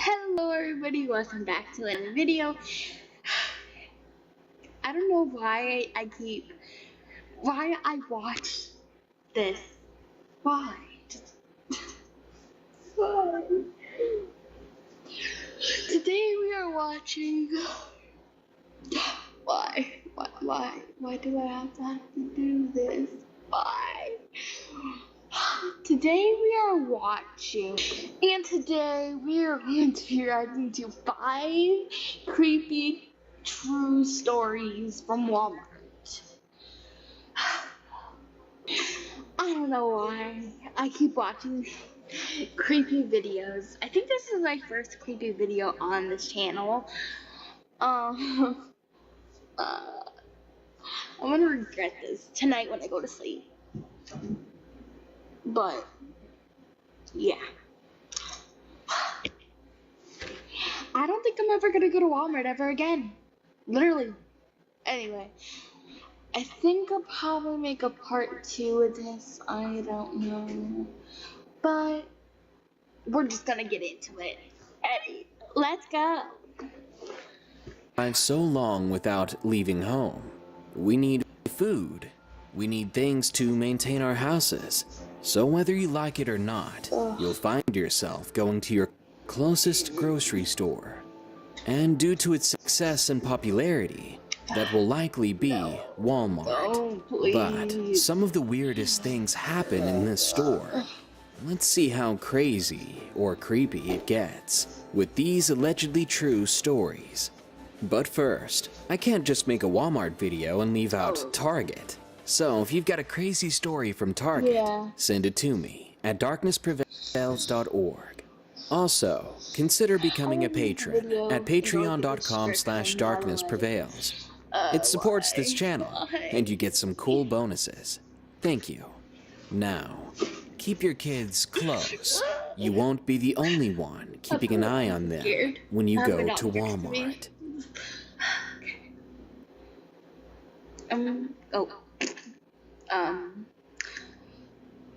Hello everybody, welcome back to another video. I don't know why I watch this. Why? Why? Today we are watching. Why do I have to do this? Why? Today we are watching, and today we are going to be reacting to 5 creepy true stories from Walmart. I don't know why I keep watching creepy videos. I think this is my first creepy video on this channel. I'm gonna regret this tonight when I go to sleep. But yeah, I don't think I'm ever gonna go to Walmart ever again. Literally. Anyway, I think I'll probably make a part 2 of this. I don't know, but we're just gonna get into it. Eddie, let's go. I've so long without leaving home. We need food. We need things to maintain our houses. So whether you like it or not, you'll find yourself going to your closest grocery store. And due to its success and popularity, that will likely be Walmart. Oh, please. But some of the weirdest things happen in this store. Let's see how crazy or creepy it gets with these allegedly true stories. But first, I can't just make a Walmart video and leave out Target. So if you've got a crazy story from Target, send it to me at darknessprevails.org. Also, consider becoming a patron at patreon.com/darknessprevails. It supports this channel, and you get some cool bonuses. Thank you. Now, keep your kids close. You won't be the only one keeping an eye on them when you go to Walmart.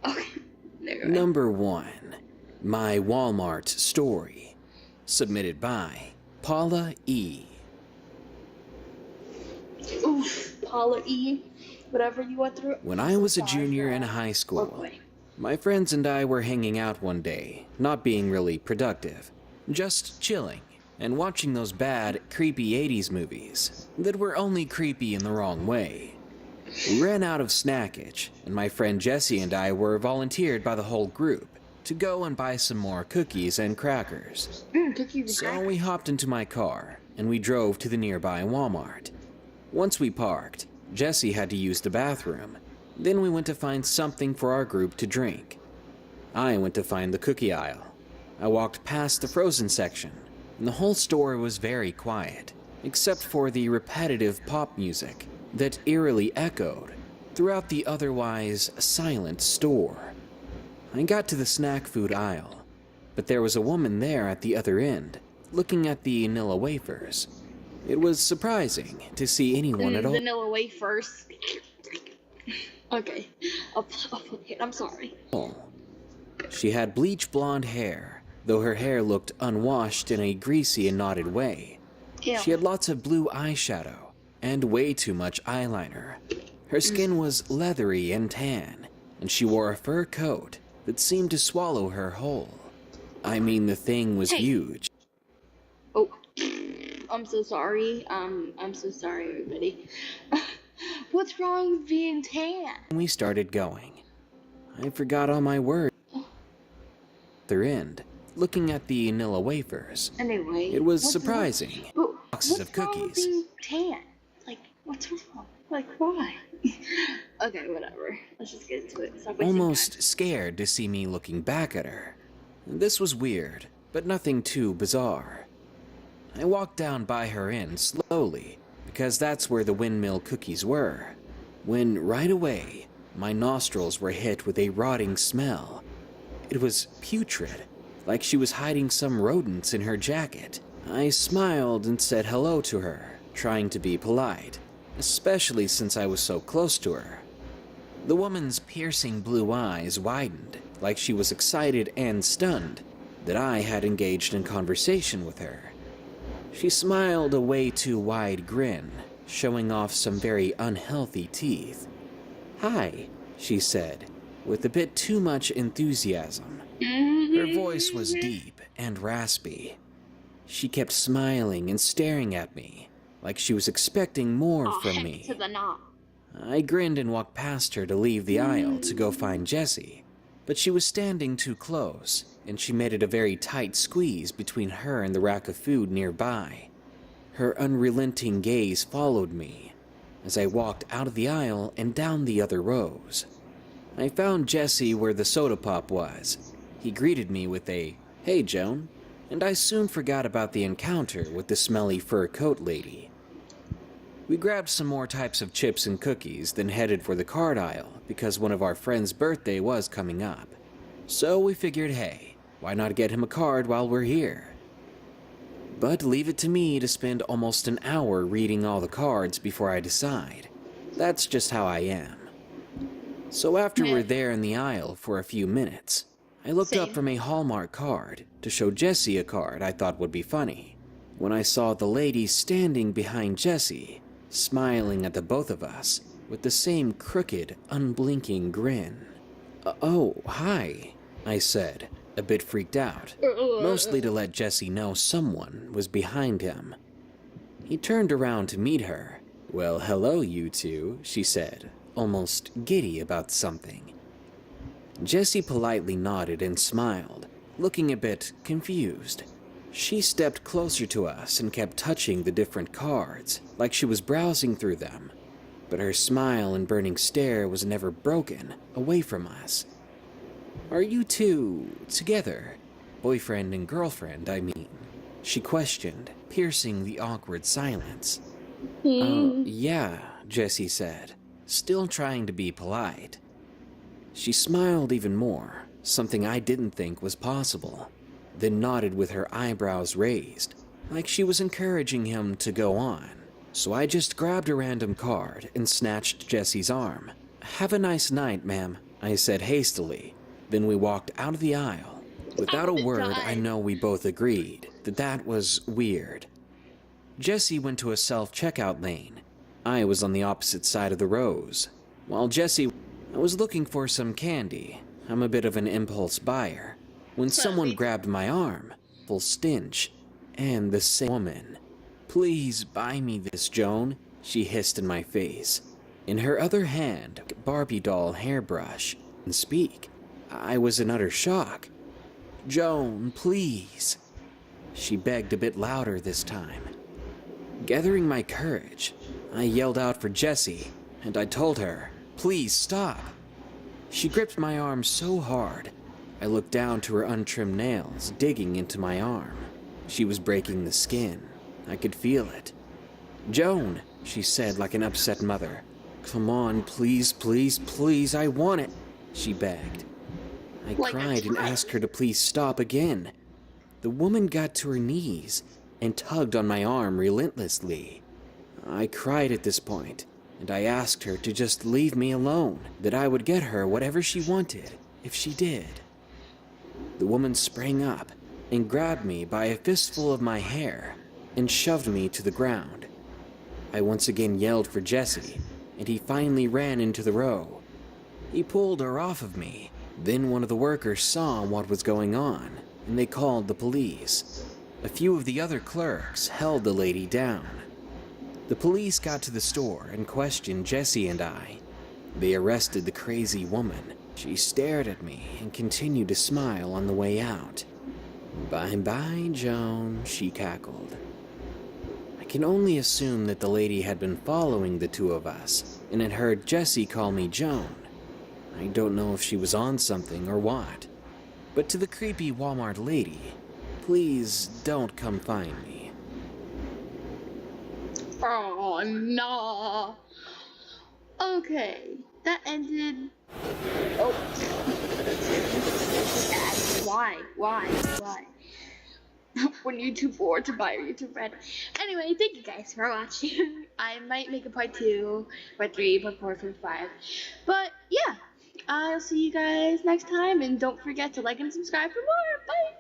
Okay, there. Number 1, my Walmart story, submitted by Paula E. Oof, Paula E. Whatever you went through. When I was a junior in high school, my friends and I were hanging out one day, not being really productive, just chilling and watching those bad, creepy 80s movies that were only creepy in the wrong way. We ran out of snackage, and my friend Jesse and I were volunteered by the whole group to go and buy some more cookies and crackers. So we hopped into my car, and we drove to the nearby Walmart. Once we parked, Jesse had to use the bathroom. Then we went to find something for our group to drink. I went to find the cookie aisle. I walked past the frozen section, and the whole store was very quiet, except for the repetitive pop music that eerily echoed throughout the otherwise silent store. I got to the snack food aisle, but there was a woman there at the other end, looking at the vanilla wafers. It was surprising to see anyone at all. Vanilla wafers. Okay, I'm sorry. She had bleach blonde hair, though her hair looked unwashed in a greasy and knotted way. She had lots of blue eyeshadow and way too much eyeliner. Her skin was leathery and tan, and she wore a fur coat that seemed to swallow her whole. I mean, the thing was huge. Oh, I'm so sorry. I'm so sorry, everybody. What's wrong with being tan? We started going. I forgot all my words. Other end, looking at the vanilla wafers. Anyway, it was surprising. Boxes of cookies. What's wrong with being tan? Like, what's wrong? Like, why? Okay, whatever. Let's just get into it. Almost scared to see me looking back at her. This was weird, but nothing too bizarre. I walked down by her end slowly, because that's where the windmill cookies were, when right away, my nostrils were hit with a rotting smell. It was putrid, like she was hiding some rodents in her jacket. I smiled and said hello to her, trying to be polite, especially since I was so close to her. The woman's piercing blue eyes widened, like she was excited and stunned, that I had engaged in conversation with her. She smiled a way too wide grin, showing off some very unhealthy teeth. "Hi," she said, with a bit too much enthusiasm. Her voice was deep and raspy. She kept smiling and staring at me, like she was expecting more from me. To the knot. I grinned and walked past her to leave the aisle to go find Jessie, but she was standing too close, and she made it a very tight squeeze between her and the rack of food nearby. Her unrelenting gaze followed me as I walked out of the aisle and down the other rows. I found Jesse where the soda pop was. He greeted me with a, "Hey, Joan," and I soon forgot about the encounter with the smelly fur coat lady. We grabbed some more types of chips and cookies, then headed for the card aisle because one of our friends' birthday was coming up. So we figured, hey, why not get him a card while we're here? But leave it to me to spend almost an hour reading all the cards before I decide. That's just how I am. So after we're there in the aisle for a few minutes, I looked up from a Hallmark card to show Jessie a card I thought would be funny. When I saw the lady standing behind Jessie, smiling at the both of us with the same crooked, unblinking grin. "Oh, hi," I said, a bit freaked out, mostly to let Jesse know someone was behind him. He turned around to meet her. "Well, hello, you two," she said, almost giddy about something. Jessie politely nodded and smiled, looking a bit confused. She stepped closer to us and kept touching the different cards, like she was browsing through them. But her smile and burning stare was never broken away from us. "Are you two together? Boyfriend and girlfriend, I mean?" she questioned, piercing the awkward silence. Yeah," Jessie said, still trying to be polite. She smiled even more, something I didn't think was possible, then nodded with her eyebrows raised, like she was encouraging him to go on. So I just grabbed a random card and snatched Jessie's arm. "Have a nice night, ma'am," I said hastily. Then we walked out of the aisle. Without a word, I know we both agreed that that was weird. Jessie went to a self-checkout lane. I was on the opposite side of the rows. While I was looking for some candy. I'm a bit of an impulse buyer. When someone grabbed my arm, full stench, and the same woman. "Please buy me this, Joan," she hissed in my face. In her other hand, Barbie doll hairbrush, and speak. I was in utter shock. "Joan, please." She begged a bit louder this time. Gathering my courage, I yelled out for Jessie, and I told her, "Please stop." She gripped my arm so hard, I looked down to her untrimmed nails digging into my arm. She was breaking the skin. I could feel it. "Joan," she said like an upset mother. "Come on, please, please, please, I want it," she begged. I cried and asked her to please stop again. The woman got to her knees and tugged on my arm relentlessly. I cried at this point, and I asked her to just leave me alone, that I would get her whatever she wanted, if she did. The woman sprang up and grabbed me by a fistful of my hair and shoved me to the ground. I once again yelled for Jesse, and he finally ran into the row. He pulled her off of me. Then one of the workers saw what was going on, and they called the police. A few of the other clerks held the lady down. The police got to the store and questioned Jesse and I. They arrested the crazy woman. She stared at me and continued to smile on the way out. "Bye-bye, Joan," she cackled. I can only assume that the lady had been following the two of us and had heard Jesse call me Joan. I don't know if she was on something or what. But to the creepy Walmart lady, please don't come find me. Oh, no. Okay, that ended. Oh. Why? When you're too bored to buy your YouTube Red. Anyway, thank you guys for watching. I might make a part 2, part 3, part 4, part 5. But yeah, I'll see you guys next time, and don't forget to like and subscribe for more. Bye!